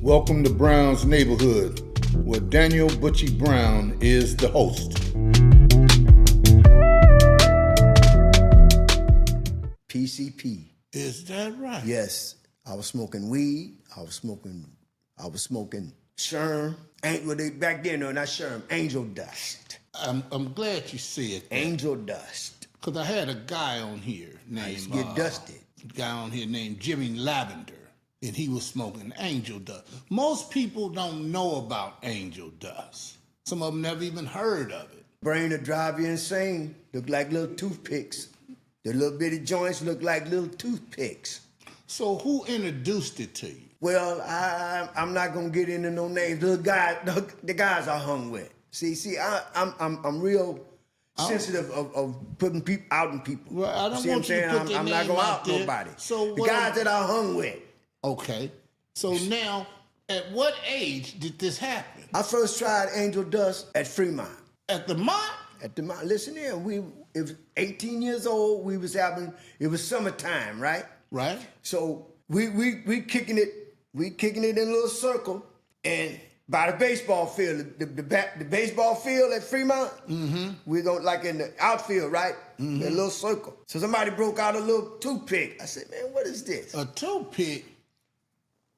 Welcome to Brown's Neighborhood, where Daniel Butchie Brown is the host. PCP. Is that right? Yes. I was smoking weed. I was smoking Sherm. Back then, no, not Sherm. Angel dust. I'm glad you said that. Angel dust. Because I had a guy on here named... Get dusted. Guy on here named Jimmy Lavender, and he was smoking angel dust. Most people don't know about angel dust. Some of them never even heard of it. Brain to drive you insane. Look like little toothpicks. The little bitty joints look like little toothpicks. So who introduced it to you? Well, I'm not gonna get into no names. The guys I hung with. See, I'm real sensitive of putting people out in people. Well, I don't see want you to put their I'm not name gonna out out there. nobody. So the guys that I hung with. Okay. So now, at what age did this happen? I first tried angel dust at Fremont. At the mott? At the mott. Listen here, it was 18 years old. It was summertime, right? Right. So we kicking it in a little circle, and by the baseball field, the baseball field at Fremont, we go like in the outfield, right? In a little circle. So somebody broke out a little toothpick. I said, man, what is this? A toothpick?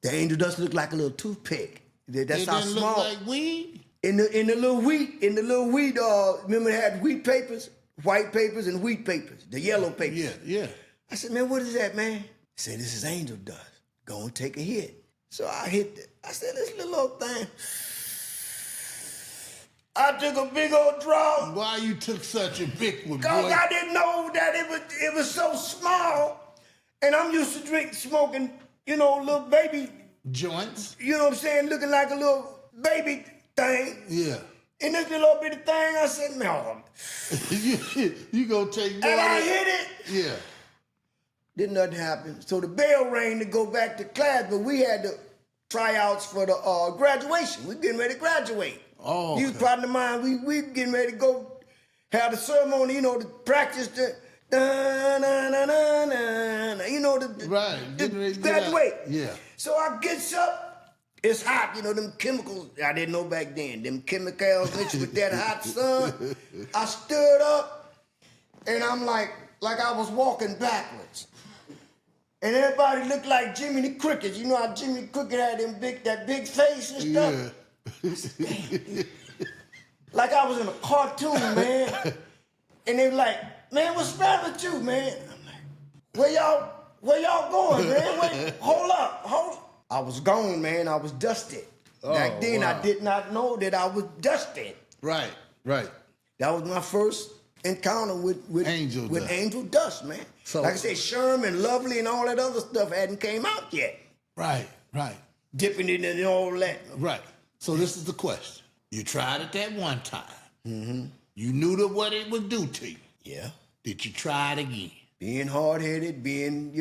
The angel dust looked like a little toothpick. That's how didn't small. Look like weed? In the little wheat, remember they had wheat papers, white papers, and wheat papers, the yellow papers. Yeah. I said, man, what is that, man? He said, this is angel dust. Go and take a hit. So I hit it. I said, this little thing. I took a big old draw. Why you took such a big one, Because boy? I didn't know that it was so small. And I'm used to smoking, little baby joints. You know what I'm saying? Looking like a little baby thing. Yeah. And this little bitty thing, I said, no. you gonna take more. And I hit it. Yeah. Didn't nothing happen. So the bell rang to go back to class, but we had the tryouts for the graduation. We getting ready to graduate. Oh, okay. You was partner of mine. We getting ready to go have the ceremony, to practice the right. the graduate. Yeah. So I gets up. It's hot, them chemicals. I didn't know back then. Them chemicals mixed with that hot sun. I stood up, and I'm like I was walking backwards. And everybody looked like Jimmy the Cricket. You know how Jimmy the Cricket had that big face and stuff? Yeah. Like I was in a cartoon, man. And they were like, man, what's wrong with you, man? I'm like, where y'all going, man? Wait, hold up. I was gone, man. I was dusted. Back then, wow. I did not know that I was dusted. Right. That was my first encounter with angel dust, man. So, like I said, Sherman, Lovely, and all that other stuff hadn't came out yet. Right. Dipping it in all that. Right. So this is the question. You tried it that one time. Mm-hmm. You knew what it would do to you. Yeah. Did you try it again? Being hard-headed, being,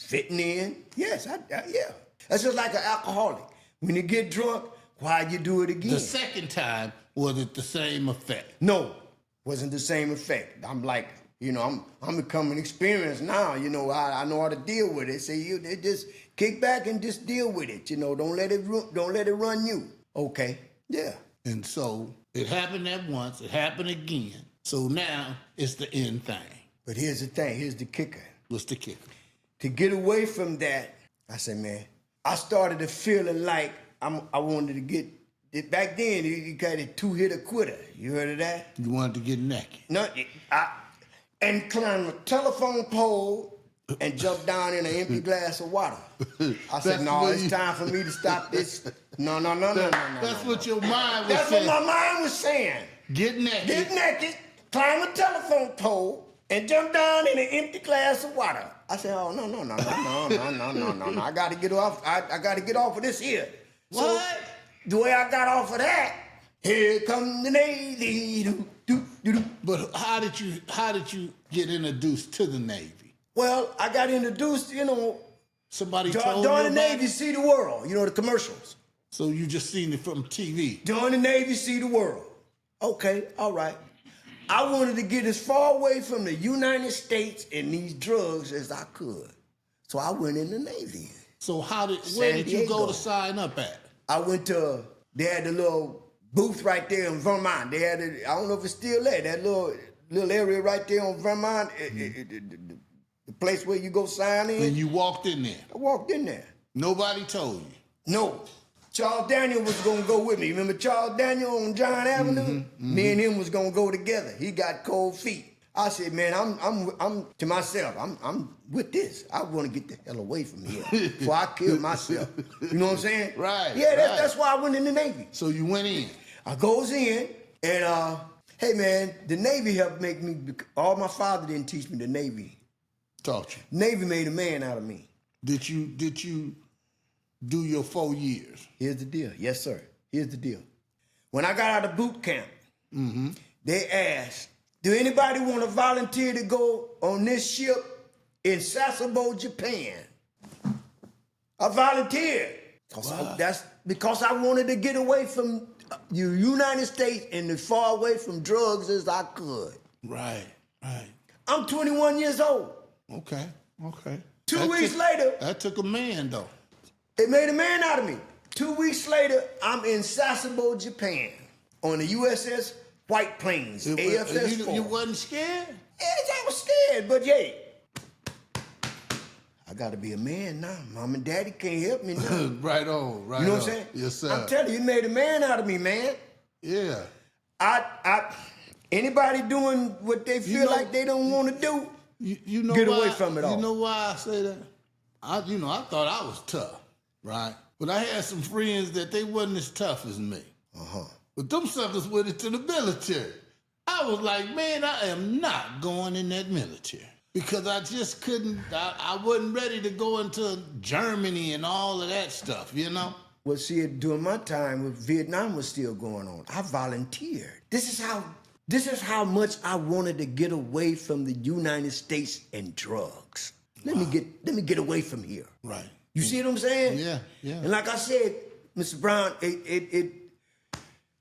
fitting in. Yes, yeah. That's just like an alcoholic. When you get drunk, why you do it again? The second time, was it the same effect? No, wasn't the same effect. I'm like, I'm becoming experienced now. I know how to deal with it. So you just kick back and just deal with it. Don't let it run you. Okay, yeah. And so it happened that once. It happened again. So now it's the end thing. But here's the thing. Here's the kicker. What's the kicker? To get away from that, I said, man, I started to feeling like I wanted to get. Back then, you got a two-hitter quitter. You heard of that? You wanted to get naked. No, and climb a telephone pole and jump down in an empty glass of water. I said, no, it's time for me to stop this. No. That's what your mind was saying. That's what my mind was saying. Get naked, climb a telephone pole, and jump down in an empty glass of water. I said, oh, no. I got to get off. I got to get off of this here. What? So, the way I got off of that, here come the Navy. But how did you get introduced to the Navy? Well, I got introduced, somebody told you join the about Navy, it? see the world. The commercials. So you just seen it from TV? Join the Navy, see the world. Okay, all right. I wanted to get as far away from the United States and these drugs as I could. So I went in the Navy. So where San did you go Diego. to sign up at? I went to, they had the little booth right there in Vermont. They had it, I don't know if it's still there, that little area right there on Vermont, the place where you go sign in. And you walked in there. I walked in there. Nobody told you. No. Charles Daniel was gonna go with me. Remember Charles Daniel on John Avenue? Me and him was gonna go together. He got cold feet. I said, man, I'm to myself, I'm with this. I want to get the hell away from here before I kill myself. You know what I'm saying? Right. Yeah, that's why I went in the Navy. So you went in. I goes in and hey man, the Navy helped make me. All my father didn't teach me the Navy. Taught you. Navy made a man out of me. Did you do your 4 years? Here's the deal. Yes, sir. Here's the deal. When I got out of boot camp, they asked, do anybody want to volunteer to go on this ship in Sasebo, Japan? I volunteered. That's because I wanted to get away from the United States and as far away from drugs as I could. Right. I'm 21 years old. Okay. 2 weeks later, That took a man, though. it made a man out of me. 2 weeks later, I'm in Sasebo, Japan on the USS White Plains, AFS-4. You wasn't scared? Yes, I was scared, but yeah. I got to be a man now. Mom and Daddy can't help me now. Right on. You know what I'm saying? Yes, sir. I'm telling you, it made a man out of me, man. Yeah. Anybody doing what they feel like they don't want to do, You know get why, away from it all. You know why I say that? I thought I was tough, right? But I had some friends that they wasn't as tough as me. But them suckers went into the military. I was like, man, I am not going in that military. Because I just couldn't, I wasn't ready to go into Germany and all of that stuff, you know? Well, see, during my time, when Vietnam was still going on, I volunteered. This is how much I wanted to get away from the United States and drugs. Let me get away from here. Right. You see what I'm saying? Yeah. And like I said, Mr. Brown,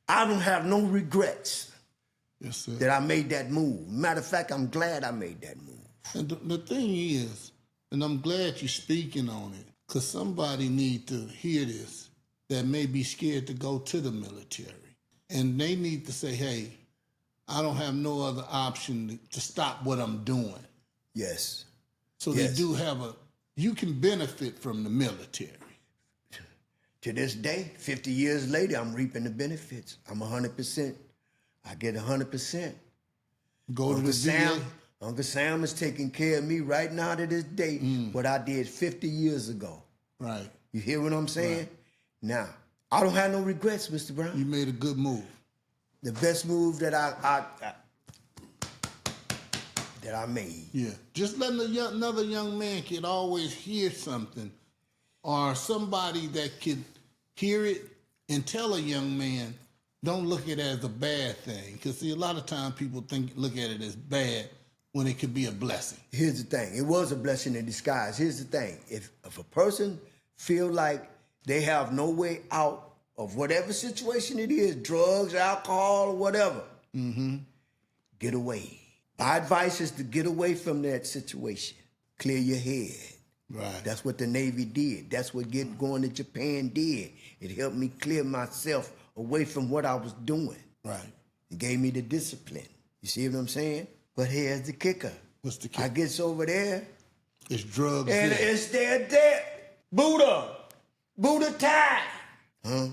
I don't have no regrets Yes, sir. that I made that move. Matter of fact, I'm glad I made that move. And the thing is, and I'm glad you're speaking on it, because somebody need to hear this that may be scared to go to the military. And they need to say, hey, I don't have no other option to stop what I'm doing. Yes. So Yes. they do have you can benefit from the military. To this day, 50 years later, I'm reaping the benefits. I'm 100%. I get 100%. Go to Uncle the Sam, VA. Uncle Sam is taking care of me right now to this day, what I did 50 years ago. Right. You hear what I'm saying? Now, I don't have no regrets, Mr. Brown. You made a good move. The best move that I made. Yeah. Just letting another young man can always hear something, or somebody that could hear it and tell a young man, don't look at it as a bad thing. Because see, a lot of times people look at it as bad when it could be a blessing. Here's the thing. It was a blessing in disguise. Here's the thing. If a person feel like they have no way out of whatever situation it is, drugs, alcohol, or whatever, get away. My advice is to get away from that situation. Clear your head. Right. That's what the Navy did. That's what going to Japan did. It helped me clear myself away from what I was doing. Right. It gave me the discipline. You see what I'm saying? But here's the kicker. What's the kicker? I gets over there, It's drugs. and there. it's there. Buddha Thai. Huh?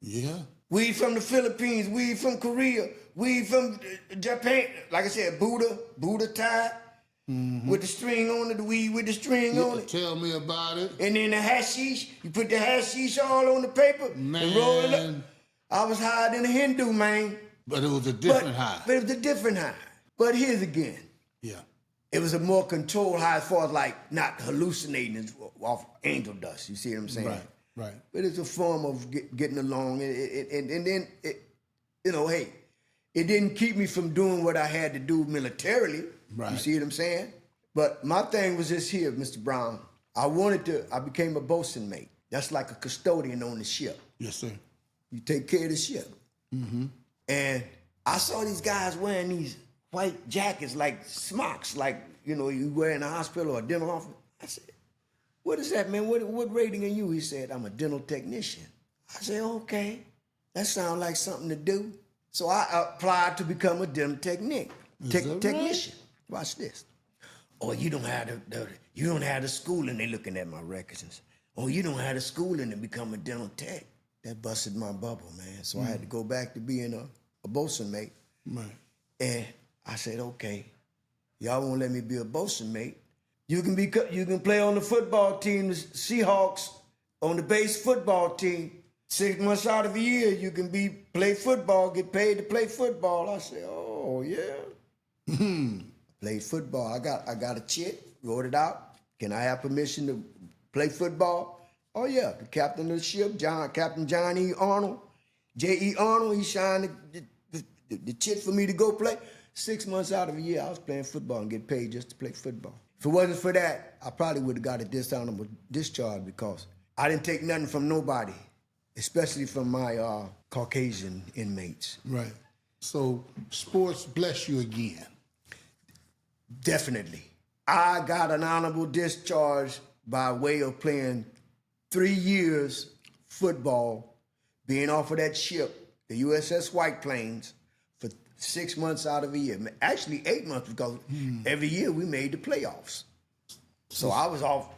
Yeah. Weed from the Philippines, weed from Korea, weed from Japan. Like I said, Buddha Thai with the string on it, the weed with the string on it. Tell me about it. And then the hashish, you put the hashish all on the paper and roll it up. I was higher than a Hindu, man. But it was a different high. But it was a different high. But here's again. Yeah. It was a more controlled high as far as like not hallucinating off angel dust. You see what I'm saying? Right. But it's a form of getting along. And then, you know, hey, it didn't keep me from doing what I had to do militarily. Right. You see what I'm saying? But my thing was just here, Mr. Brown. I became a bosun mate. That's like a custodian on the ship. Yes, sir. You take care of the ship. And I saw these guys wearing these white jackets like smocks, like, you know, you wear in a hospital or a dental office. I said, what is that, man? What rating are you? He said, I'm a dental technician. I said, okay, that sounds like something to do. So I applied to become a dental technician. Watch this. Oh, you don't have the schooling. They looking at my records and say, oh, you don't have the schooling to become a dental tech. That busted my bubble, man. So I had to go back to being a bosun mate. Right. And I said, okay, y'all won't let me be a bosun mate. You can play on the football team, the Seahawks, on the base football team. 6 months out of the year, you can play football, get paid to play football. I said, oh yeah. Played football. I got a chit, wrote it out. Can I have permission to play football? Oh yeah. The captain of the ship, Captain John E. Arnold, J.E. Arnold, he signed the chit for me to go play. 6 months out of the year, I was playing football and get paid just to play football. If it wasn't for that, I probably would have got a dishonorable discharge because I didn't take nothing from nobody, especially from my Caucasian inmates. Right. So sports bless you again. Definitely. I got an honorable discharge by way of playing 3 years football, being off of that ship, the USS White Plains, for 6 months out of a year. Actually, 8 months because every year we made the playoffs. So I was off.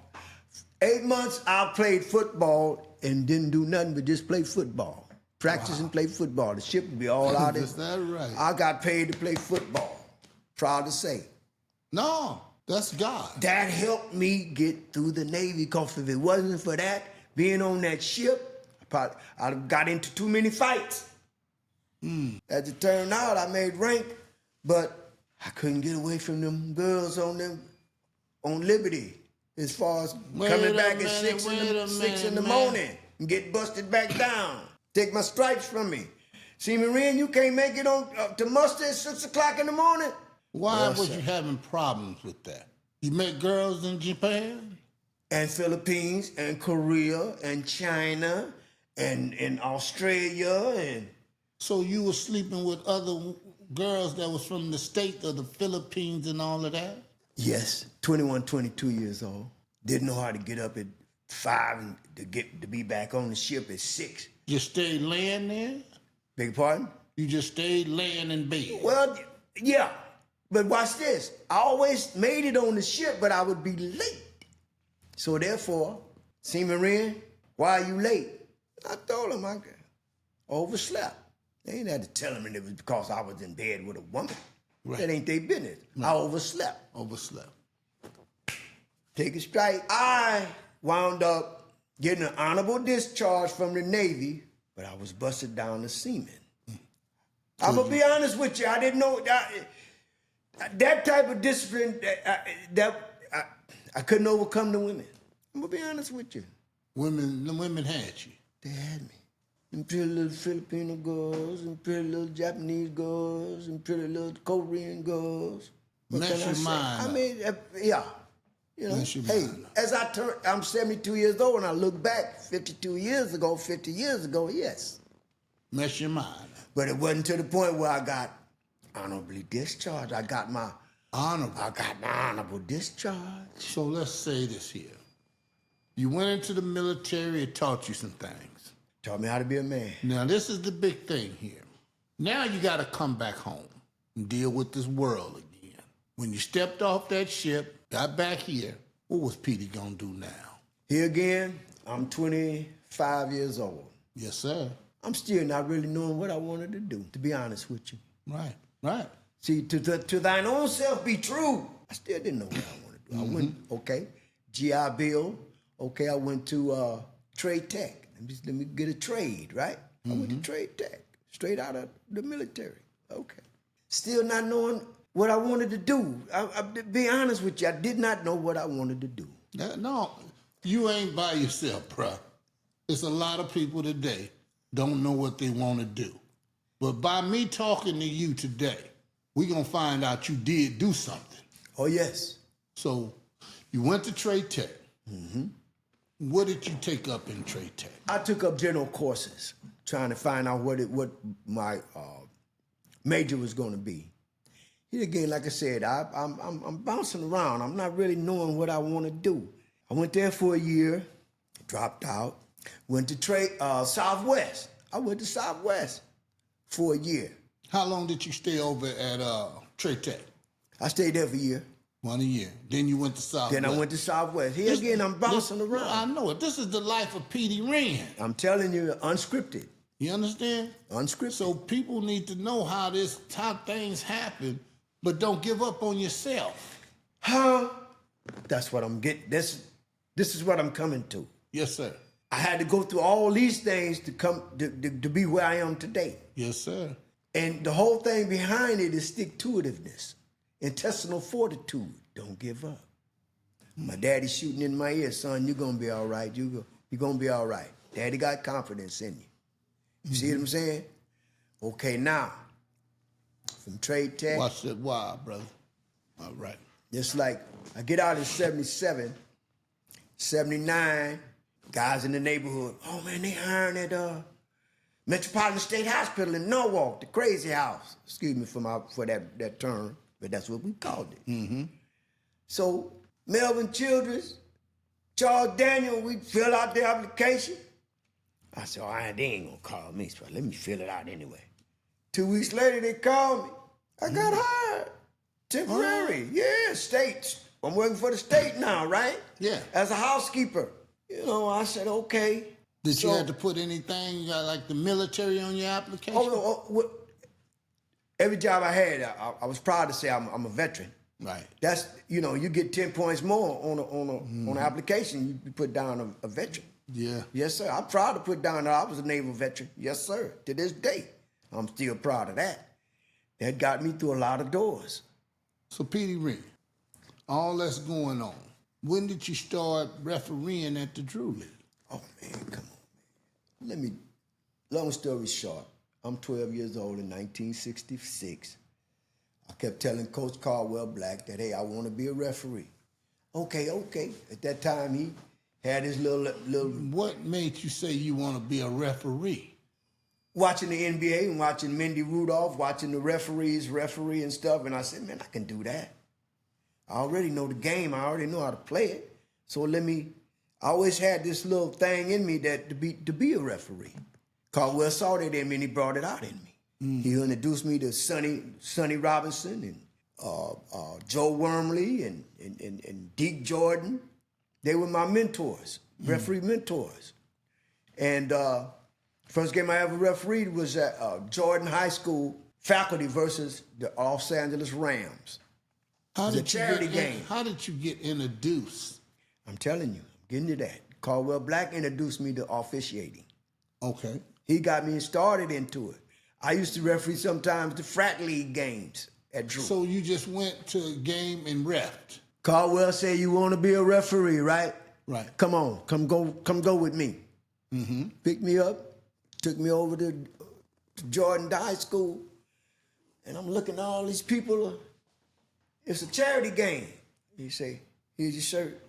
8 months I played football and didn't do nothing but just play football. Practice and play football. The ship would be all out there. Is that right? I got paid to play football. Proud to say. No, that's God. That helped me get through the Navy, because if it wasn't for that, being on that ship, I'd have got into too many fights. As it turned out, I made rank, but I couldn't get away from them girls on Liberty. As far as coming back at 6 in the morning and get busted back down. Take my stripes from me. Seaman Wrenn, you can't make it on to muster at 6 o'clock in the morning? Why was you having problems with that? You met girls in Japan? And Philippines and Korea and China and in Australia and... So you were sleeping with other girls that was from the state of the Philippines and all of that? Yes, 21, 22 years old. Didn't know how to get up at 5 and to be back on the ship at 6. You stayed laying there? Beg your pardon? You just stayed laying in bed? Well, yeah. But watch this. I always made it on the ship, but I would be late. So therefore, Seaman Wrenn, why are you late? I told him I overslept. They ain't had to tell him it was because I was in bed with a woman. Right. That ain't their business. Right. I overslept. Overslept. Take it straight. I wound up getting an honorable discharge from the Navy, but I was busted down to seaman. I'm going to be honest with you. I didn't know that type of discipline, I couldn't overcome the women. I'm going to be honest with you. The women had you. They had me. And pretty little Filipino girls, and pretty little Japanese girls, and pretty little Korean girls. Mess your mind up. I mean, yeah. You know, hey, as I'm 72 years old, and I look back 50 years ago, yes. Mess your mind up. But it wasn't to the point where I got honorably discharged. I got my honorable discharge. So let's say this here. You went into the military, it taught you some things. Taught me how to be a man. Now, this is the big thing here. Now you got to come back home and deal with this world again. When you stepped off that ship, got back here, what was Petey going to do now? Here again, I'm 25 years old. Yes, sir. I'm still not really knowing what I wanted to do, to be honest with you. Right. See, to thine own self be true. I still didn't know what I wanted to do. I went, okay, GI Bill. Okay, I went to Trade Tech. Let me get a trade, right? I went to Trade Tech, straight out of the military. Okay. Still not knowing what I wanted to do. I'll be honest with you, I did not know what I wanted to do. No, you ain't by yourself, bruh. There's a lot of people today don't know what they want to do. But by me talking to you today, we're going to find out you did do something. Oh, yes. So you went to Trade Tech. What did you take up in Trade Tech? I took up general courses, trying to find out what my major was going to be. Here again, like I said, I'm bouncing around. I'm not really knowing what I want to do. I went there for a year, dropped out, went to Southwest. I went to Southwest for a year. How long did you stay over at Trade Tech? I stayed there for a year. 1 year. Then you went to Southwest. Then I went to Southwest. Here again, I'm bouncing around. I know it. This is the life of Petey Wrenn. I'm telling you, unscripted. You understand? Unscripted. So people need to know how things happen, but don't give up on yourself. Huh? That's what I'm getting. This is what I'm coming to. Yes, sir. I had to go through all these things to come to be where I am today. Yes, sir. And the whole thing behind it is stick-to-itiveness, intestinal fortitude. Don't give up. My daddy shooting in my ear, son, you're going to be all right. You're going to be all right. Daddy got confidence in you. You see what I'm saying? Okay, now, from Trade Tech. Watch that wild, brother. All right. Just like I get out in 77, 79, guys in the neighborhood, oh man, they hiring at Metropolitan State Hospital in Norwalk, the crazy house. Excuse me for that term, but that's what we called it. Mm-hmm. So Melvin Childress, Charles Daniel, we fill out the application. I said, they ain't gonna call me, so let me fill it out anyway. 2 weeks later, they called me. I got hired. Temporary, yeah, state. I'm working for the state now, right? Yeah. As a housekeeper. You know, I said, okay. Did you have to put anything like the military on your application? Every job I had, I was proud to say I'm a veteran. Right. That's, you get 10 points more on an application. You put down a veteran. Yeah. Yes, sir. I'm proud to put down that I was a naval veteran. Yes, sir. To this day, I'm still proud of that. That got me through a lot of doors. So, Petey Wrenn, all that's going on, when did you start refereeing at the Drew League? Oh, man, come on, man. Long story short, I'm 12 years old in 1966. I kept telling Coach Caldwell Black that, hey, I want to be a referee. Okay. At that time, he had his little... What made you say you want to be a referee? Watching the NBA and watching Mindy Rudolph, watching the referee and stuff, and I said, man, I can do that. I already know the game. I already know how to play it. So I always had this little thing in me that to be a referee. Caldwell saw that in me and he brought it out in me. Mm. He introduced me to Sonny Robinson and Joe Wormley and Deke Jordan. They were my mentors, referee mentors. And first game I ever refereed was at Jordan High School faculty versus the Los Angeles Rams. It was a charity game. How did you get introduced? I'm telling you, I'm getting to that. Caldwell Black introduced me to officiating. Okay. He got me started into it. I used to referee sometimes the frat league games at Drew. So you just went to a game and refed? Caldwell said, you want to be a referee, right? Right. Come on, come go with me. Mm-hmm. Picked me up, took me over to Jordan High School, and I'm looking at all these people. It's a charity game. He say, here's your shirt.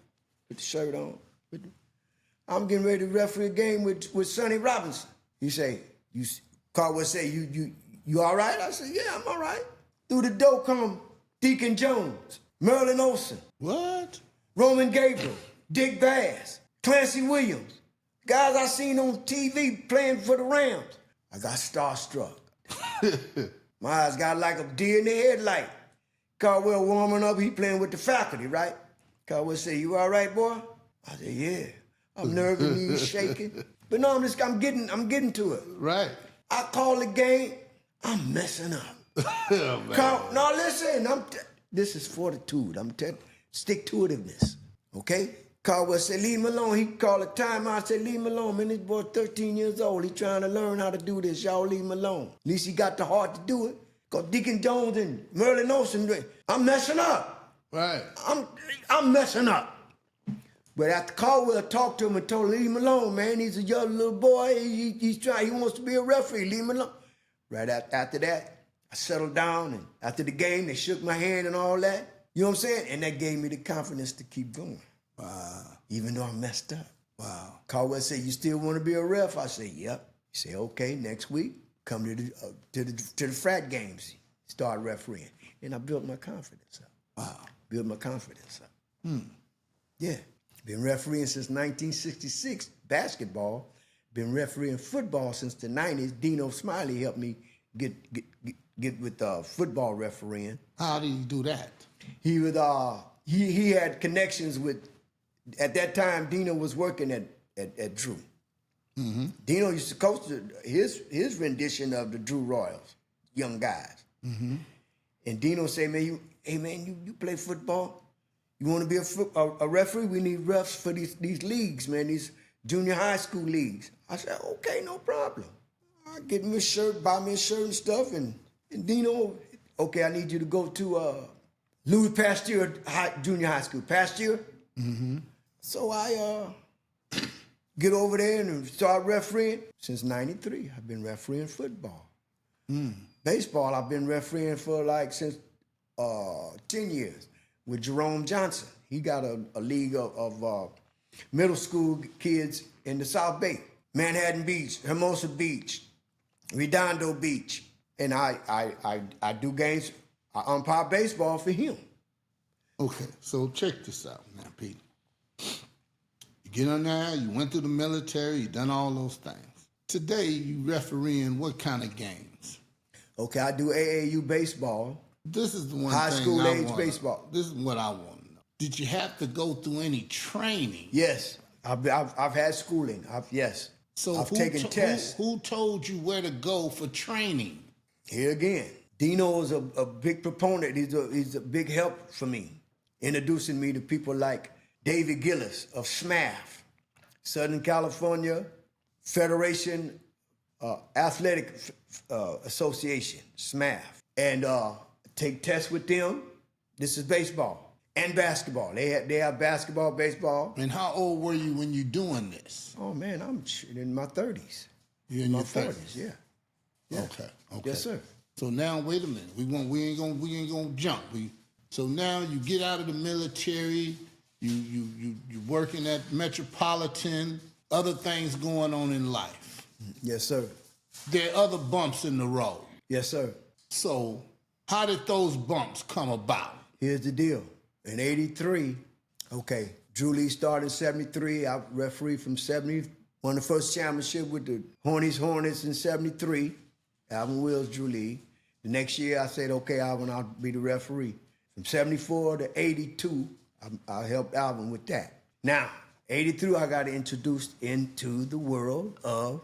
Put the shirt on. I'm getting ready to referee a game with Sonny Robinson. He say, Caldwell say, you all right? I said, yeah, I'm all right. Through the door come Deacon Jones, Merlin Olsen. What? Roman Gabriel, Dick Bass, Clancy Williams. Guys I seen on TV playing for the Rams. I got starstruck. My eyes got like a deer in the headlight. Caldwell warming up, he playing with the faculty, right? Caldwell say, you all right, boy? I said, yeah. I'm nervous, knees shaking. But no, I'm getting to it. Right. I call the game, I'm messing up. Oh, no, listen, this is fortitude. I'm telling stick-to-itiveness, okay? Caldwell said, leave him alone. He called a timeout. I said, leave him alone, man. This boy 13 years old. He trying to learn how to do this. Y'all leave him alone. At least he got the heart to do it. Because Deacon Jones and Merlin Olsen, I'm messing up. Right. I'm messing up. But after Caldwell talked to him and told him, leave him alone, man. He's a young little boy. He's trying. He wants to be a referee. Leave him alone. Right after that, I settled down. And after the game, they shook my hand and all that. You know what I'm saying? And that gave me the confidence to keep going. Wow. Even though I messed up. Wow. Caldwell said, you still want to be a ref? I said, yep. He said, okay, next week, come to the frat games. Start refereeing. And I built my confidence up. Wow. Built my confidence up. Hmm. Yeah. Been refereeing since 1966, basketball. Been refereeing football since the 90s. Dino Smiley helped me get with football refereeing. How did he do that? He would he had connections with. At that time, Dino was working at Drew. Mm-hmm. Dino used to coach his rendition of the Drew Royals, young guys. Mm-hmm. And Dino said, "Man, you play football? You want to be a referee? We need refs for these leagues, man. These junior high school leagues." I said, "Okay, no problem. I get me a shirt, buy me a shirt and stuff." And Dino, okay, I need you to go to Louis Pasteur Junior High School. Pasteur. Mm-hmm. So I get over there and start refereeing. Since '93, I've been refereeing football. Baseball, I've been refereeing for since 10 years with Jerome Johnson. He got a league of middle school kids in the South Bay, Manhattan Beach, Hermosa Beach, Redondo Beach. And I do games, I umpire baseball for him. Okay, so check this out now, Pete. You get on there, you went through the military, you done all those things. Today, you refereeing what kind of games? Okay, I do AAU baseball. This is the one high thing school age baseball. This is what I want to know. Did you have to go through any training? Yes, I've had schooling. Yes. So I've taken tests. Who told you where to go for training? Here again, Dino is a big proponent. He's a big help for me, introducing me to people like David Gillis of SMAF, Southern California Federation Athletic Association, SMAF, and take tests with them. This is baseball and basketball. They have basketball, baseball. And how old were you when you doing this? Oh man, I'm in my 30s. You're in your 30s? Yeah. Okay. Yes, sir. So now wait a minute. We ain't gonna jump. So now you get out of the military. You working at Metropolitan. Other things going on in life. Yes, sir. There are other bumps in the road. Yes, sir. So how did those bumps come about? Here's the deal. In '83, okay, Drew Lee started in '73. I refereed from '70. Won the first championship with the Hornets in '73. Alvin Wills, Drew Lee. The next year, I said, okay, Alvin, I'll be the referee. From '74 to '82, I helped Alvin with that. Now, '83, I got introduced into the world of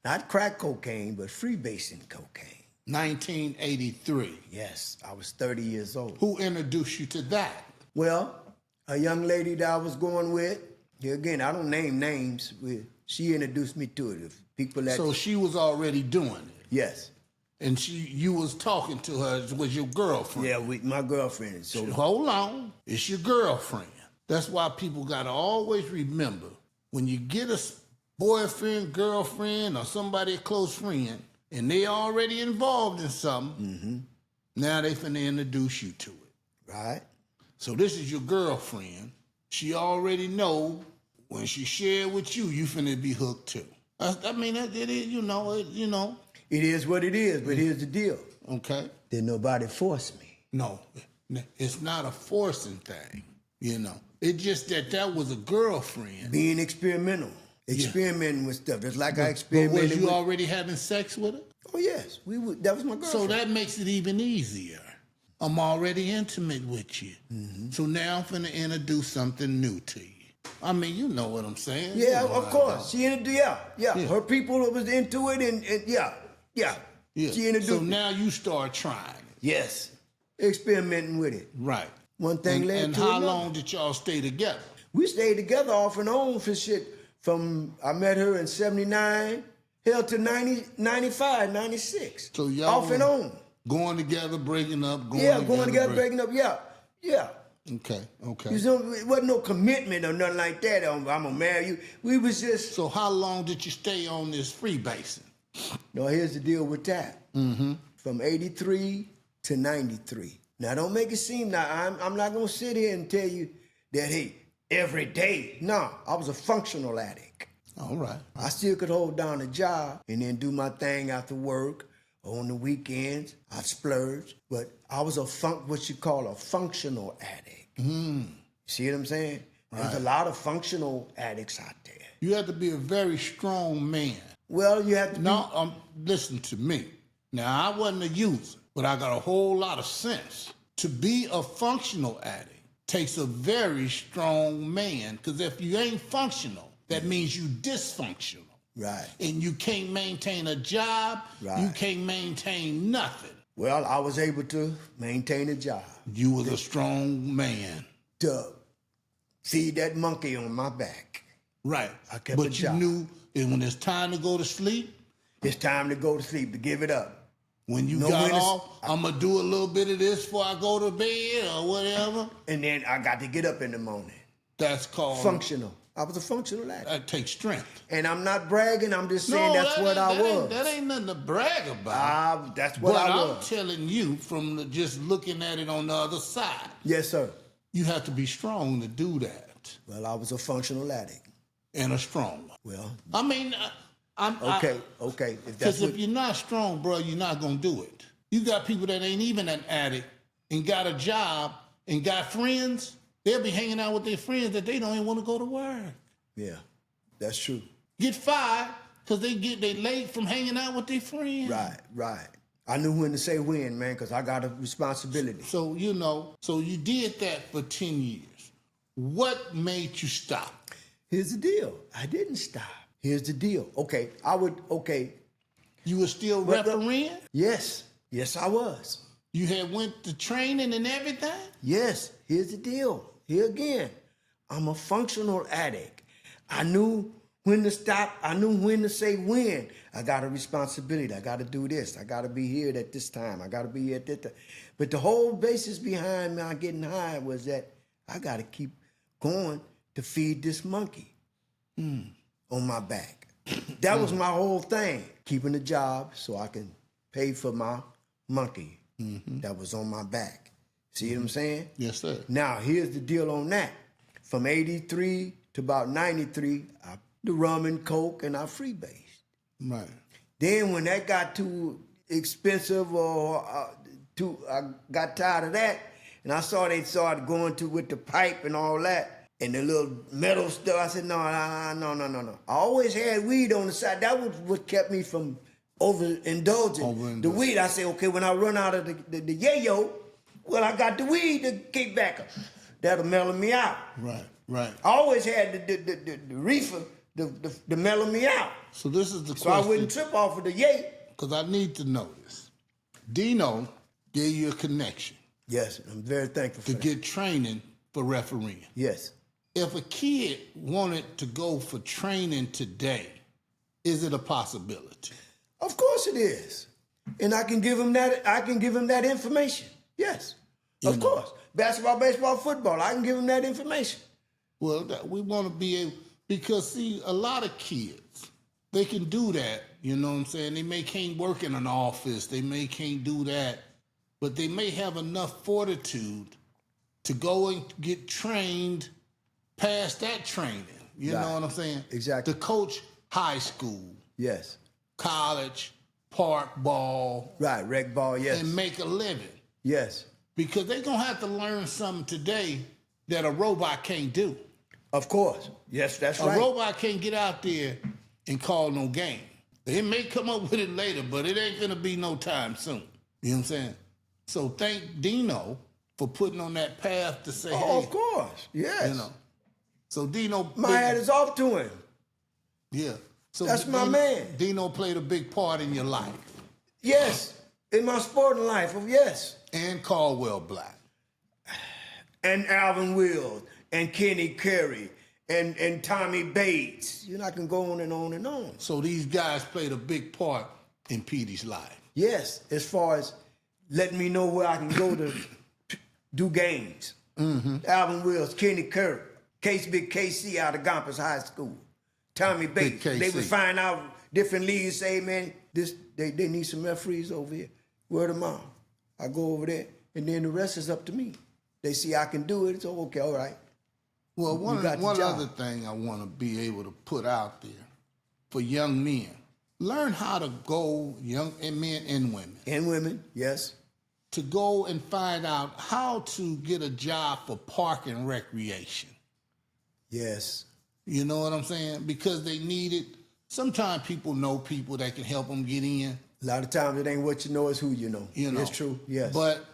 not crack cocaine, but freebasing cocaine. 1983. Yes, I was 30 years old. Who introduced you to that? Well, a young lady that I was going with, here again, I don't name names, she introduced me to it. So she was already doing it? Yes. And you was talking to her, was your girlfriend? Yeah, with my girlfriend. So hold on, it's your girlfriend. That's why people gotta always remember, when you get a boyfriend, girlfriend, or somebody a close friend, and they already involved in something, now they finna introduce you to it. Right. So this is your girlfriend. She already know when she share with you, you finna be hooked too. I mean, it is, you know. It is what it is, but here's the deal. Okay. Did nobody force me? No, it's not a forcing thing, It's just that was a girlfriend. Being experimental. Experimenting with stuff. Just like I experimented was you already having sex with her? Oh, yes. That was my girlfriend. So that makes it even easier. I'm already intimate with you. So now I'm finna introduce something new to you. I mean, you know what I'm saying. Yeah, of course. She yeah. Her people was into it, and yeah. She introduced So now you start trying it. Yes. Experimenting with it. Right. One thing led to another. And how long did y'all stay together? We stayed together off and on for shit from, I met her in '79, hell to 95, 96. So y'all off and on. Going together, breaking up, going together, breaking up, yeah. Okay. It wasn't no commitment or nothing like that. I'm gonna marry you. We was just. So how long did you stay on this freebasing? No, here's the deal with that. From '83 to '93. Now, don't make it seem now. I'm not gonna sit here and tell you that every day. No, I was a functional addict. All right. I still could hold down a job and then do my thing after work. On the weekends, I'd splurge, but I was what you call a functional addict. See what I'm saying? There's a lot of functional addicts out there. You have to be a very strong man. Well, you have to No, listen to me. Now, I wasn't a user, but I got a whole lot of sense. To be a functional addict takes a very strong man, because if you ain't functional, that means you dysfunctional. Right. And you can't maintain a job, Right. you can't maintain nothing. Well, I was able to maintain a job You was a strong man. to feed that monkey on my back. Right. I kept but a you job. knew that when it's time to go to sleep, It's time to go to sleep, to give it up. when you No got winners- off, I'm going to do a little bit of this before I go to bed or whatever. And then I got to get up in the morning. That's called... Functional. I was a functional addict. That takes strength. And I'm not bragging, I'm just saying that's what I was. That ain't nothing to brag about. That's what but I I'm was. telling you, from just looking at it on the other side, Yes, sir. you have to be strong to do that. Well, I was a functional addict. And a strong one. Well, I mean, okay. If that's because what, if you're not strong, bro, you're not going to do it. You got people that ain't even an addict and got a job and got friends. They'll be hanging out with their friends that they don't even want to go to work. yeah, that's true. Get fired because they late from hanging out with their friends. Right. I knew when to say when, man, because I got a responsibility. So, so you did that for 10 years. What made you stop? Here's the deal. I didn't stop. Here's the deal. Okay, You were still refereeing? Yes, I was. You had went to training and everything? Yes, here's the deal. Here again, I'm a functional addict. I knew when to stop. I knew when to say when. I got a responsibility. I got to do this. I got to be here at this time. I got to be here at that time. But the whole basis behind my getting high was that I got to keep going to feed this monkey on my back. That was my whole thing. Keeping a job so I can pay for my monkey that was on my back. See what I'm saying? Yes, sir. Now, here's the deal on that. From 83 to about 93, the rum and coke, and I freebased. Right. Then when that got too expensive or I got tired of that, and I saw they started going to with the pipe and all that, and the little metal stuff, I said, no. I always had weed on the side. That was what kept me from overindulging. The weed, I say, okay, when I run out of the yayo, well, I got the weed to kick back. That'll mellow me out. Right. I always had the reefer to mellow me out. So this is the So question. I wouldn't trip off of the yay. Because I need to know this. Dino gave you a connection Yes, I'm very thankful for to that. get training for refereeing. Yes. If a kid wanted to go for training today, is it a possibility? Of course it is. And I can give him that information. Yes. Of course. Basketball, baseball, football, I can give him that information. Well, we want to be able, because see, a lot of kids, they can do that, you know what I'm saying? They may can't work in an office, they may can't do that, but they may have enough fortitude to go and get trained past that training. You Right. know what I'm saying? Exactly. To coach high school, Yes. college, park ball, Right, rec ball, yes. and make a living. Yes. Because they're going to have to learn something today that a robot can't do. Of course. Yes, that's A right. robot can't get out there and call no game. They may come up with it later, but it ain't gonna be no time soon. You know what I'm saying? So thank Dino for putting on that path to say, Oh, hey, of course. Yes. you know. So Dino, My hat is off to him. yeah. So That's my man. Dino played a big part in your life, Yes. In my sporting life, yes. and Caldwell Black. And Alvin Wills, and Kenny Curry, and Tommy Bates. You know, I can go on and on and on. So these guys played a big part in Petey's life. Yes, as far as letting me know where I can go to do games. Alvin Wills, Kenny Curry, Big KC out of Gompers High School. Tommy Bates. KC. They would find out different leagues, say, man, they need some referees over here. Word of mouth. I go over there, and then the rest is up to me. They see I can do it, so okay, all right. Well, one got the job. other thing I want to be able to put out there for young men, learn how to go, young men and women, And women, yes. to go and find out how to get a job for park and recreation. Yes. You know what I'm saying? Because they need it. Sometimes people know people that can help them get in. A lot of times it ain't what you know, it's who you know. You know. It's true, yes. But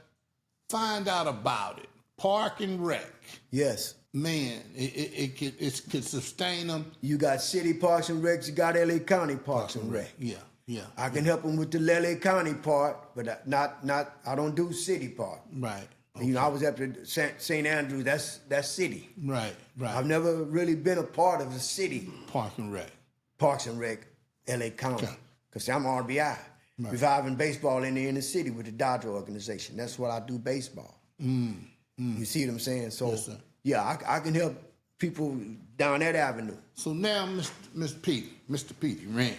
find out about it. Park and rec. Yes. Man, it could sustain them. You got city parks and recs, you got LA County parks and rec. Yeah, yeah. I can help them with the LA County part, but I don't do city part. Right. Okay. You know, I was up to St. Andrews, that's city. Right, right. I've never really been a part of the city. Park and rec. Parks and rec, LA County. Because I'm RBI. Right. Reviving baseball in the inner city with the Dodger organization. That's what I do, baseball. You see what I'm saying? So, yes, sir. Yeah, I can help people down that avenue. So now, Mr. Petey Wrenn,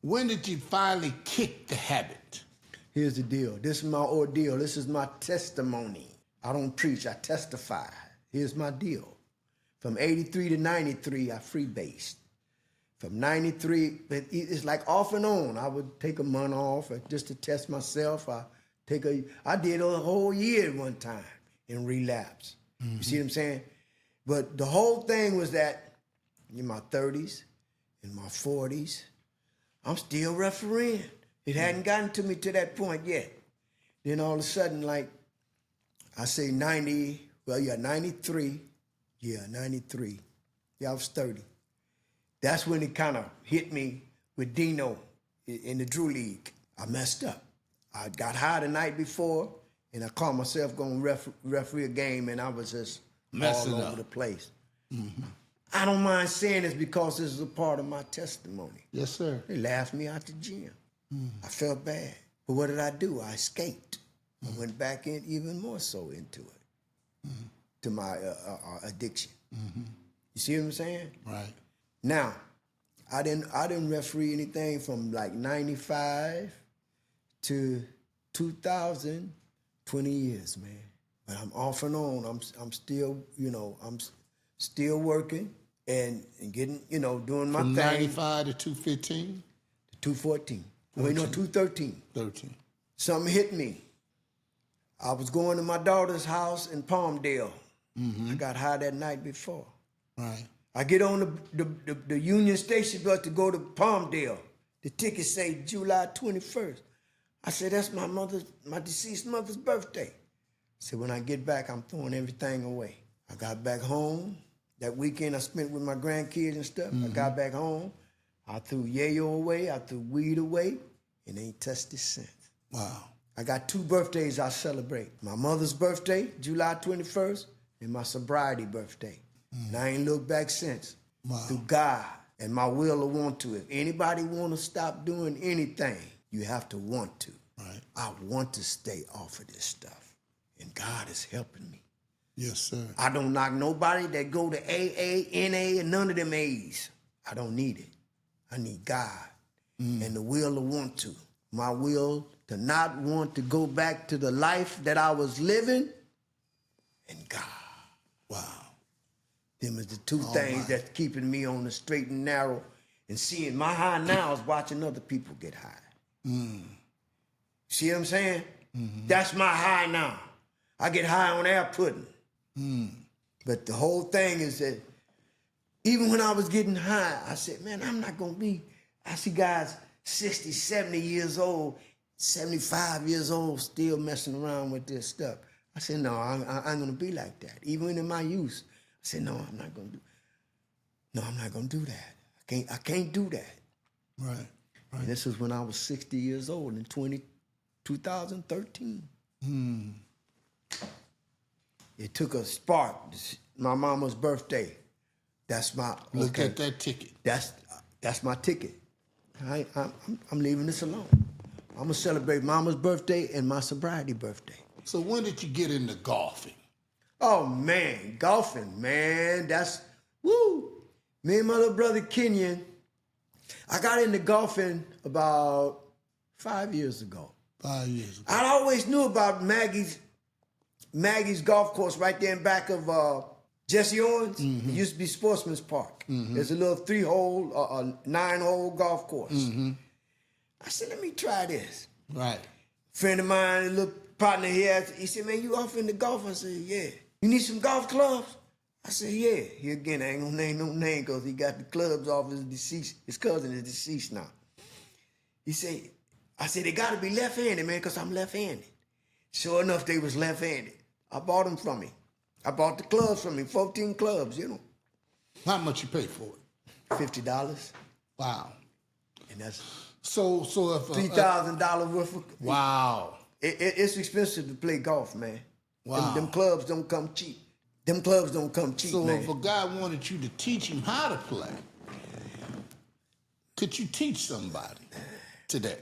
when did you finally kick the habit? Here's the deal. This is my ordeal. This is my testimony. I don't preach, I testify. Here's my deal. From 83 to 93, I freebased. From 93, it's like off and on. I would take a month off just to test myself. I did a whole year one time and relapse. Mm-hmm. You see what I'm saying? But the whole thing was that in my 30s, in my 40s, I'm still refereeing. It hadn't gotten to me to that point yet. Then all of a sudden, like, I say 93. Yeah, 93. Yeah, I was 30. That's when it kind of hit me with Dino in the Drew League. I messed up. I got high the night before, and I caught myself going referee a game, and I was just all over the place. Mm-hmm. I don't mind saying this because this is a part of my testimony. Yes, sir. They laughed me out the gym. I felt bad. But what did I do? I escaped. I went back in even more so into it, to my addiction. You see what I'm saying? Right. Now, I didn't referee anything from like 95 to 2000, 20 years, man. But I'm off and on. I'm still, I'm still working and getting, doing my from thing. 95 to 215? To 214. Wait, no, 213. 13. Something hit me. I was going to my daughter's house in Palmdale. I got high that night before. Right. I get on the Union Station bus to go to Palmdale. The ticket say July 21st. I said, that's my deceased mother's birthday. I said, when I get back, I'm throwing everything away. I got back home. That weekend I spent with my grandkids and stuff. I got back home. I threw yayo away. I threw weed away. And ain't touched it since. Wow. I got 2 birthdays I celebrate. My mother's birthday, July 21st, and my sobriety birthday. And I ain't looked back since. Wow. Through God and my will or want to. If anybody want to stop doing anything, you have to want to. Right. I want to stay off of this stuff. And God is helping me. Yes, sir. I don't knock nobody that go to AA, NA, and none of them A's. I don't need it. I need God and the will to want to. My will to not want to go back to the life that I was living, and God. Wow. Them is the two things that's keeping me on the straight and narrow, and seeing my high now is watching other people get high. See what I'm saying? That's my high now. I get high on air pudding. But the whole thing is that even when I was getting high, I said, man, I'm not going to be, I see guys 60, 70 years old, 75 years old, still messing around with this stuff. I said, no, I'm going to be like that. Even in my youth, I said, no, I'm not going to do that. I can't do that. Right. And this was when I was 60 years old in 2013. It took a spark. My mama's birthday. That's my Look at that ticket. That's my ticket. I'm leaving this alone. I'm gonna celebrate Mama's birthday and my sobriety birthday. So when did you get into golfing? Oh man, golfing, man. That's woo. Me and my little brother Kenyon. I got into golfing about 5 years ago. 5 years ago. I always knew about Maggie's golf course right there in back of Jesse Owens. It used to be Sportsman's Park. There's a little 3-hole, 9-hole golf course. I said, let me try this. Right. Friend of mine, a little partner here, he said, man, you off into golf? I said, yeah. You need some golf clubs? I said, yeah. He again, I ain't gonna name no name because he got the clubs off his deceased. His cousin is deceased now. He said, I said, they gotta be left-handed, man, because I'm left-handed. Sure enough, they was left-handed. I bought them from him. I bought the clubs from him, 14 clubs, you know. How much you pay for it? $50. Wow. And that's So if $3,000 worth of. wow. It's expensive to play golf, man. Wow. Them clubs don't come cheap. Them clubs don't come cheap, So man. if a guy wanted you to teach him how to play, could you teach somebody today?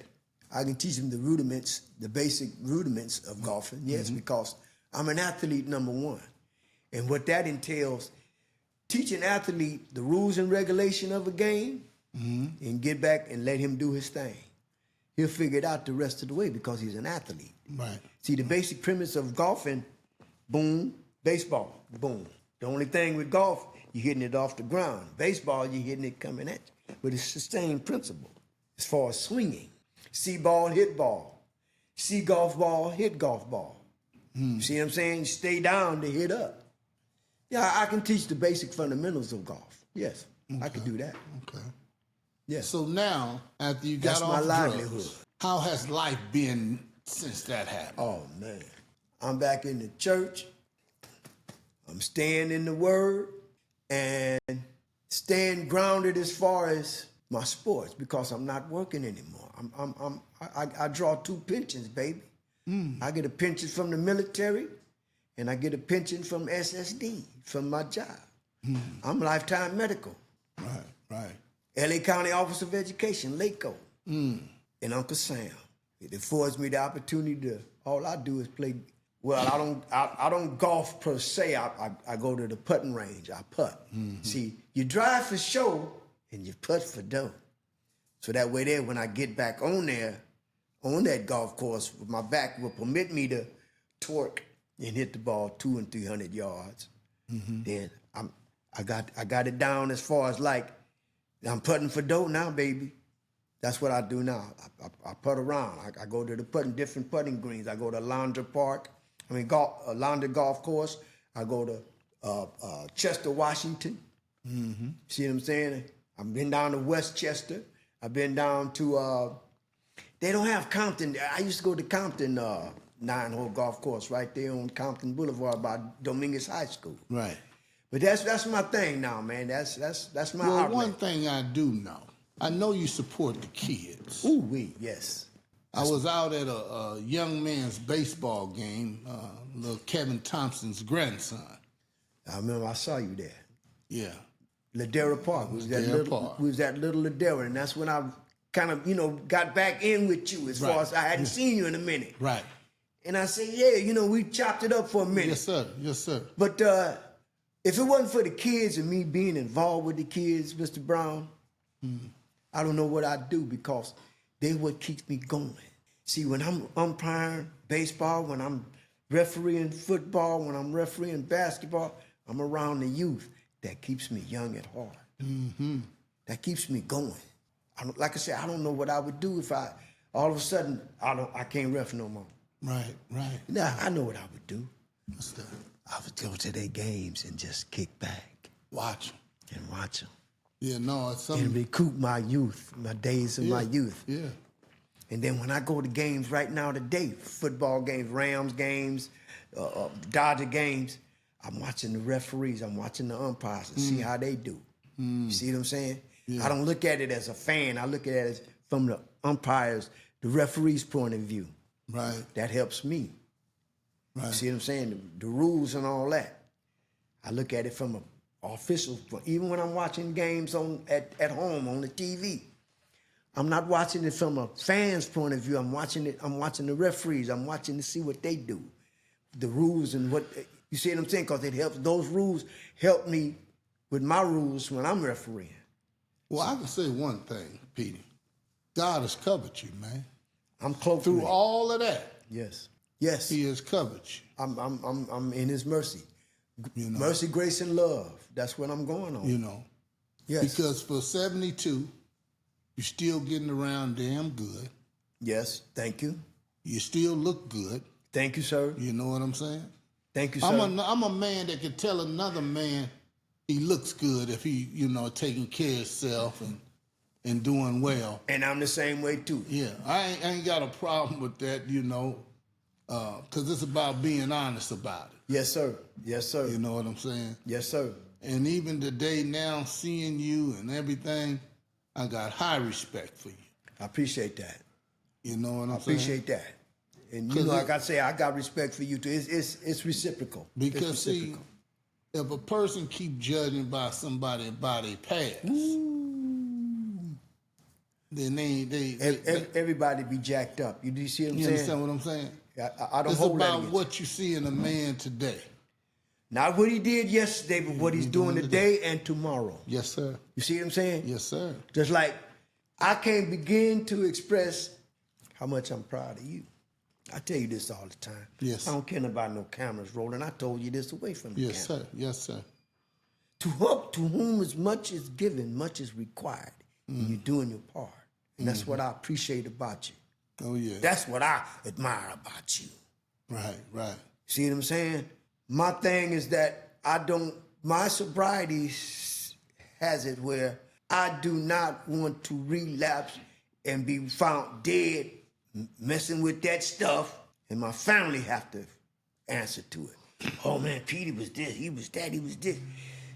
I can teach them the rudiments, the basic rudiments of golfing, yes, because I'm an athlete, number one. And what that entails, teach an athlete the rules and regulation of a game and get back and let him do his thing. He'll figure it out the rest of the way because he's an athlete. Right. See, the basic premise of golfing, boom, baseball, boom. The only thing with golf, you're hitting it off the ground. Baseball, you're hitting it coming at you. But it's the same principle as far as swinging. See ball, hit ball. See golf ball, hit golf ball. See what I'm saying? Stay down to hit up. Yeah, I can teach the basic fundamentals of golf. Yes, I can do that. Okay. Yes. So now, after you got That's off my drugs, livelihood. how has life been since that happened? Oh, man. I'm back in the church. I'm staying in the Word and staying grounded as far as my sports because I'm not working anymore. I draw 2 pensions, baby. I get a pension from the military and I get a pension from SSD, from my job. I'm lifetime medical. Right. LA County Office of Education, LACO, and Uncle Sam. It affords me the opportunity to, all I do is play. Well, I don't golf per se. I go to the putting range. I putt. See, you drive for show and you putt for dough. So that way there, when I get back on there, on that golf course, my back will permit me to torque and hit the ball 200 and 300 yards. Then I got it down as far as like, I'm putting for dough now, baby. That's what I do now. I putt around. I go to the different putting greens. I go to Laundry Golf Course. I go to Chester, Washington. See what I'm saying? I've been down to Westchester. I've been down to, they don't have Compton. I used to go to Compton 9-hole golf course right there on Compton Boulevard by Dominguez High School. Right. But that's my thing now, man. That's my outlet. One thing I do know, I know you support the kids. Ooh, wee, yes. I was out at a young man's baseball game, little Kevin Thompson's grandson. I remember I saw you there. Yeah. Ladera Park. We was at Little Ladera, and that's when I kind of, got back in with you as far as I hadn't seen you in a minute. Right. And I said, yeah, we chopped it up for a minute. Yes, sir. But if it wasn't for the kids and me being involved with the kids, Mr. Brown, I don't know what I'd do because they what keeps me going. See, when I'm umpiring baseball, when I'm refereeing football, when I'm refereeing basketball, I'm around the youth. That keeps me young at heart. That keeps me going. Like I said, I don't know what I would do if all of a sudden I can't ref no more. Right. Now I know what I would do. What's that? I would go to their games and just kick back. Watch them. Yeah, no, it's something. And recoup my youth, my days of my youth. Yeah. And then when I go to games right now today, football games, Rams games, Dodger games, I'm watching the referees, I'm watching the umpires and see how they do. You see what I'm saying? Yeah. I don't look at it as a fan. I look at it as from the umpires, the referee's point of view. Right. That helps me. Right. You see what I'm saying? The rules and all that. I look at it from an official point. Even when I'm watching games at home on the TV, I'm not watching it from a fan's point of view. I'm watching the referees. I'm watching to see what they do. The rules and what, you see what I'm saying? Because it helps, those rules help me with my rules when I'm refereeing. Well, I can say one thing, Petey. God has covered you, man. I'm close through all of that. Yes. He has covered you. I'm in His mercy. Mercy, grace, and love. That's what I'm going on. Yes. Because for 72, you're still getting around damn good. Yes. Thank you. You still look good. Thank you, sir. You know what I'm saying? Thank you, sir. I'm a man that can tell another man he looks good if he, taking care of himself and doing well. And I'm the same way too. Yeah, I ain't got a problem with that, because it's about being honest about it. Yes, sir. Yes, sir. You know what I'm saying? Yes, sir. And even today now, seeing you and everything, I got high respect for you. I appreciate that. You know what I'm saying? I appreciate that. And like I say, I got respect for you too. It's reciprocal. Because it's reciprocal. see, if a person keep judging by somebody by their past, then everybody be jacked up. You see what I'm saying? You understand what I'm saying? I don't it's hold that about against what you see in a man today. Not what he did yesterday, but what he's doing today and tomorrow. Yes, sir. You see what I'm saying? Yes, sir. Just like I can't begin to express how much I'm proud of you. I tell you this all the time. Yes. I don't care about no cameras rolling. I told you this away from the camera. Yes, sir. Yes, sir. To whom as much is given, much is required. And you're doing your part. And that's what I appreciate about you. Oh, yeah. That's what I admire about you. Right, right. See what I'm saying? My thing is that my sobriety has it where I do not want to relapse and be found dead messing with that stuff, and my family have to answer to it. Oh man, Petey was this, he was that, he was this.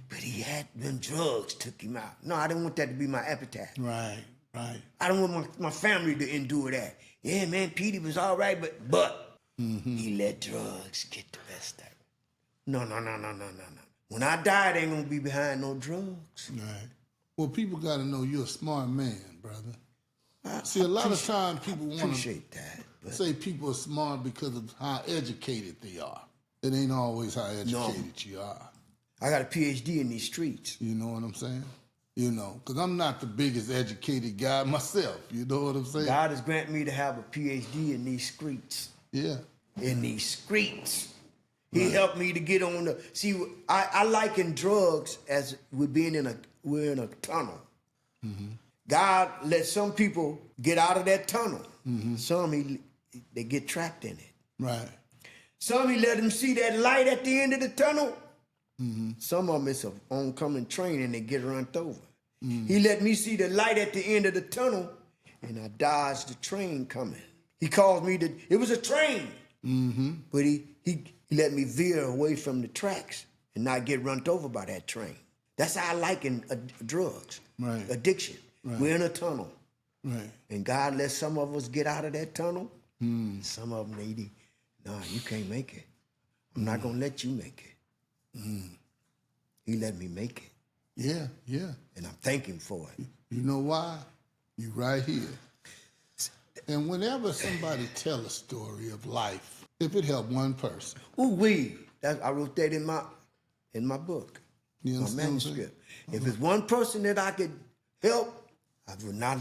But he had them drugs took him out. No, I didn't want that to be my epitaph. Right, right. I don't want my family to endure that. Yeah, man, Petey was all right, but he let drugs get the best of him. No. When I die, they ain't gonna be behind no drugs. Right. Well, people got to know you're a smart man, brother. See, a lot of times people want to say people are smart because of how educated they are. It ain't always how educated you are. I got a PhD in these streets. You know what I'm saying? Because I'm not the biggest educated guy myself. You know what I'm saying? God has granted me to have a PhD in these streets. Yeah. In these streets. He helped me to get on the... See, I liken drugs as we're in a tunnel. Mm-hmm. God let some people get out of that tunnel. Mm-hmm. Some, they get trapped in it. Right. Some, he let them see that light at the end of the tunnel. Mm-hmm. Some of them, it's an oncoming train and they get run over. Mm-hmm. He let me see the light at the end of the tunnel and I dodged the train coming. He called me it was a train. Mm-hmm. But he let me veer away from the tracks and not get run over by that train. That's how I liken drugs, right. Addiction. Right. We're in a tunnel. Right. And God let some of us get out of that tunnel. Some of them, you can't make it. I'm not going to let you make it. He let me make it. Yeah, yeah. And I'm thanking for it. You know why? You right here. And whenever somebody tell a story of life, if it helped one person. I wrote that in my book, my manuscript. If it's one person that I could help,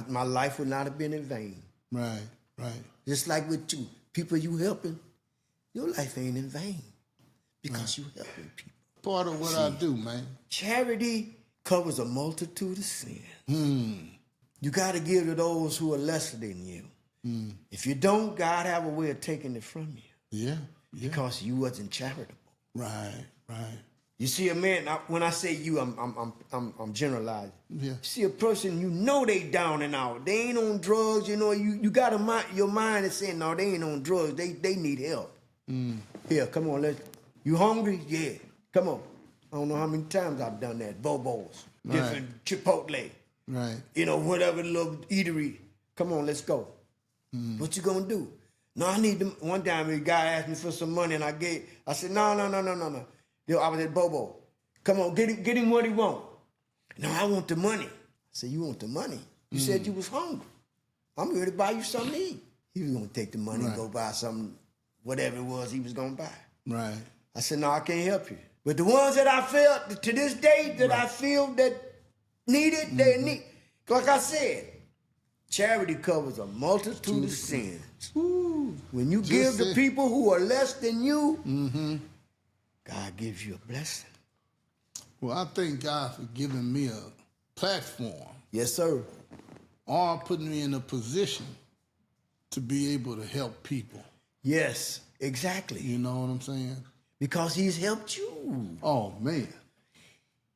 my life would not have been in vain. Right, right. Just like with you, people you helping, your life ain't in vain because you helping people. Part of what I do, man. Charity covers a multitude of sin. You got to give to those who are lesser than you. If you don't, God have a way of taking it from you. Yeah. Because you wasn't charitable. Right, right. You see a man, when I say you, I'm generalizing. Yeah. You see a person, they down and out. They ain't on drugs, you got your mind is saying, no, they ain't on drugs. They need help. Here, come on, you hungry? Yeah. Come on. I don't know how many times I've done that. Bobos, different Chipotle. Right. Whatever little eatery. Come on, let's go. What you gonna do? No, I need them. One time a guy asked me for some money and I said, no. Yo, I was at Bobo. Come on, get him what he want. No, I want the money. I said, you want the money? You said you was hungry. I'm here to buy you something to eat. He was gonna take the money and go buy something, whatever it was he was gonna buy. Right. I said, no, I can't help you. But the ones that I felt, to this day, that I feel that need it, they need. Like I said, charity covers a multitude of sins. When you give to people who are less than you, God gives you a blessing. Well, I thank God for giving me a platform. Yes, sir. Or putting me in a position to be able to help people. Yes, exactly. You know what I'm saying? Because he's helped you. Oh, man.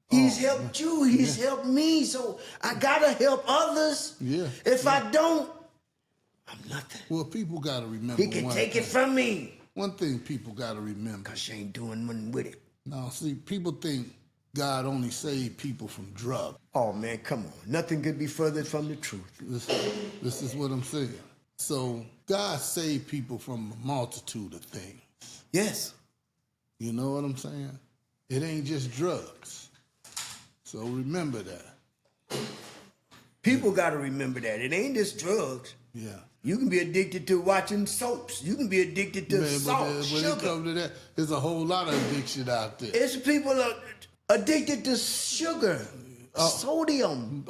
He's helped you. He's helped me. So I got to help others. Yeah. If I don't, I'm nothing. Well, people got to remember He can take it from me. One thing people got to remember. Because you ain't doing nothing with it. Now, see, people think God only saved people from drugs. Oh, man, come on. Nothing could be further from the truth. This is what I'm saying. So God saved people from a multitude of things. Yes. You know what I'm saying? It ain't just drugs. So remember that. People got to remember that. It ain't just drugs. Yeah. You can be addicted to watching soaps. You can be addicted to salt, when sugar. it comes to that, there's a whole lot of addiction out there. It's people are addicted to sugar, sodium.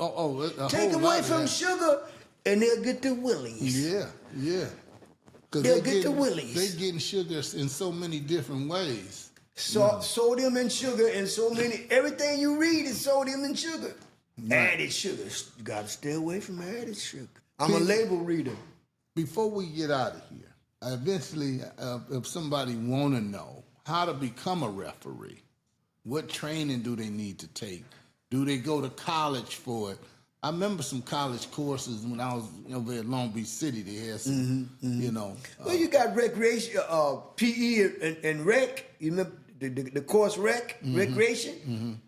Take away from sugar, and they'll get the willies. Yeah. They'll get the willies. They getting sugar in so many different ways. Sodium and sugar and so many. Everything you read is sodium and sugar. Right. Added sugar. You got to stay away from added sugar. I'm a label reader. Before we get out of here, eventually, if somebody want to know how to become a referee, what training do they need to take? Do they go to college for it? I remember some college courses when I was over at Long Beach City. They had some, you know. Well, you got recreation, PE and rec. You remember the course recreation?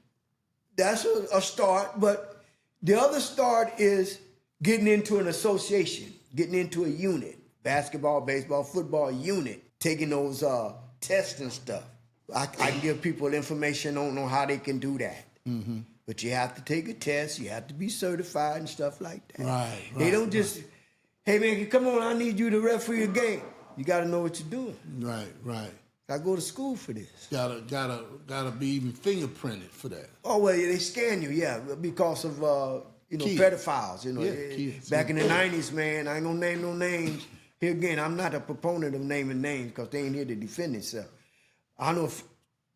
That's a start. But the other start is getting into an association, getting into a unit, basketball, baseball, football unit, taking those tests and stuff. I can give people information on how they can do that. But you have to take a test. You have to be certified and stuff like that. Right. They don't just, hey, man, come on, I need you to referee a game. You got to know what you're doing. Right. I go to school for this. Gotta be even fingerprinted for that. Oh, well, they scan you, yeah, because of, Kids. pedophiles. Kids. Back in the 90s, man, I ain't gonna name no names. Here again, I'm not a proponent of naming names because they ain't here to defend themselves. I know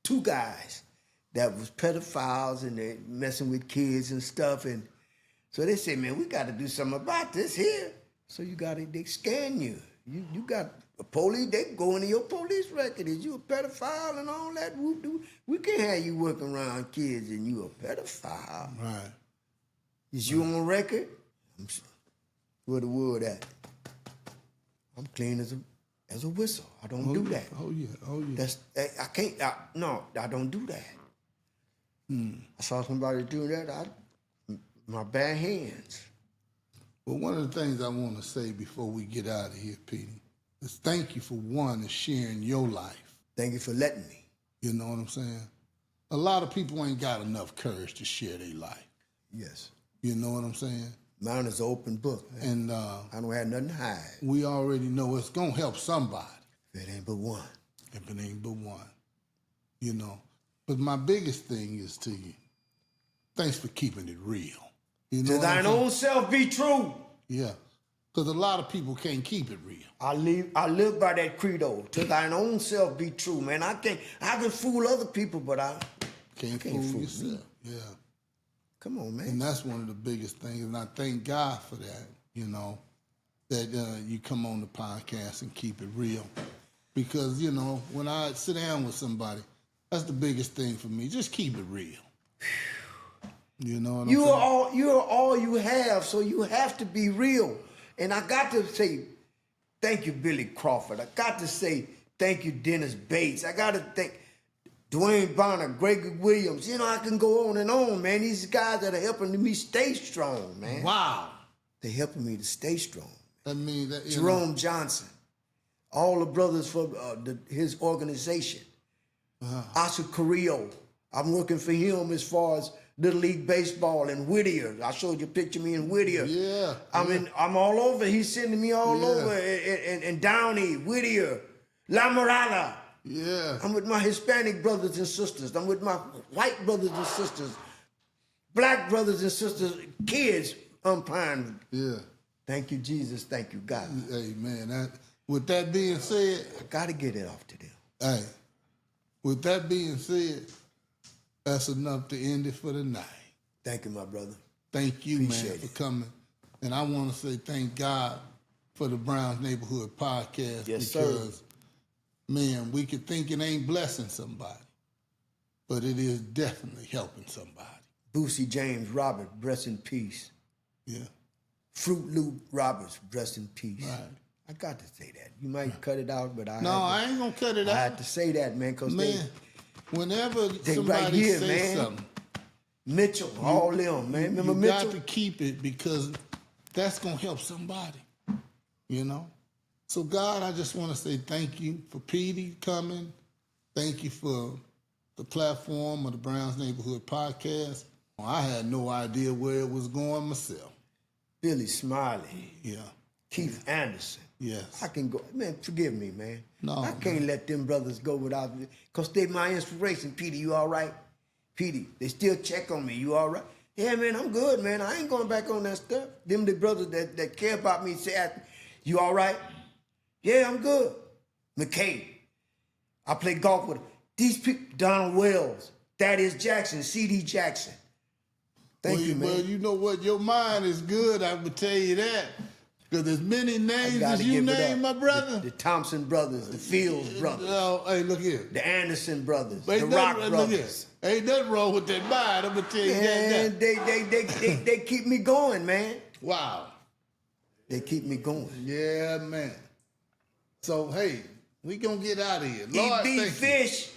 two guys that was pedophiles and they messing with kids and stuff. And so they say, man, we got to do something about this here. So they scan you. You got a police, they go into your police record. Is you a pedophile and all that? We can't have you working around kids and you a pedophile. Right. Is you on record? Where the word at? I'm clean as a whistle. I don't do that. Oh yeah. I can't. I don't do that. I saw somebody do that. My bad hands. Well, one of the things I want to say before we get out of here, Petey, is thank you for sharing your life. Thank you for letting me. You know what I'm saying? A lot of people ain't got enough courage to share their life. Yes. You know what I'm saying? Mine is an open book, man. And I don't have nothing to hide. We already know it's gonna help somebody. If it ain't but one. If it ain't but one. You know. But my biggest thing is to you, thanks for keeping it real. You know to thine own self be true. Yeah. Because a lot of people can't keep it real. I live by that credo. To thine own self be true, man. I can fool other people, but I can't fool yourself. Me. Yeah. Come on, man. And that's one of the biggest things, and I thank God for that, you know, that you come on the podcast and keep it real. Because, you know, when I sit down with somebody, that's the biggest thing for me. Just keep it real. You know what I'm saying? You are all you have, so you have to be real. And I got to say, thank you, Billy Crawford. I got to say, thank you, Dennis Bates. I got to thank Dwayne Bonner, Gregory Williams. You know, I can go on, man. These guys that are helping me stay strong, man. Wow. They're helping me to stay strong. I mean, that, Jerome Johnson, all the brothers from his organization. Oscar Carrillo, I'm working for him as far as Little League Baseball and Whittier. I showed you a picture of me in Whittier. Yeah. I'm all over. He's sending me all over. And Downey, Whittier, La Mirada. Yeah. I'm with my Hispanic brothers and sisters. I'm with my white brothers and sisters, black brothers and sisters, kids umpiring. Yeah. Thank you, Jesus. Thank you, God. Hey, man, with that being said, I got to get it off to them. Hey, with that being said, that's enough to end it for the night. Thank you, my brother. Thank you, man, for coming. And I want to say thank God for the Browns Neighborhood Podcast. Yes, because sir. man, we could think it ain't blessing somebody, but it is definitely helping somebody. Boosie James Robert, rest in peace. Yeah. Fruit Loop Roberts, rest in peace. Right. I got to say that. You might cut it out, but I ain't gonna cut it out. I had to say that, man, because whenever they somebody right here, say man. something, Mitchell, all them, man. Remember you Mitchell? got to keep it because that's gonna help somebody, you know? So God, I just want to say thank you for Petey coming. Thank you for the platform of the Browns Neighborhood Podcast. I had no idea where it was going myself. Billy Smiley. Yeah. Keith Anderson. Yes. I can go, man, forgive me, man. No, I can't let them brothers go without me, because they my inspiration. Petey, you all right? Petey, they still check on me. You all right? Yeah, man, I'm good, man. I ain't going back on that stuff. Them the brothers that care about me say, you all right? Yeah, I'm good. McKay, I play golf with him. These people, Donald Wells, Thaddeus Jackson, C.D. Jackson. Thank you, man. Well, you know what? Your mind is good, I would tell you that. Because as many names as you name, my brother. The Thompson brothers, the Fields brothers. Oh, hey, look here. The Anderson brothers, Ain't the Rock nothing, brothers. Ain't nothing wrong with that mind, I'm going to tell you Man, that. they keep me going, man. Wow. They keep me going. Yeah, man. So, hey, we going to get out of here. Lord, Eat beef, thank fish.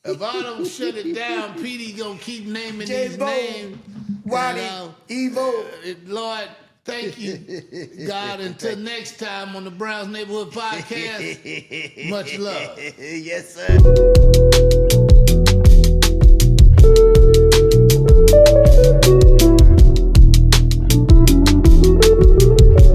you. If I don't shut it down, Petey going to keep naming these J-Bo, names. Waddy, Evo. Lord, thank you, God. Until next time on the Browns Neighborhood Podcast, much love. Yes, sir.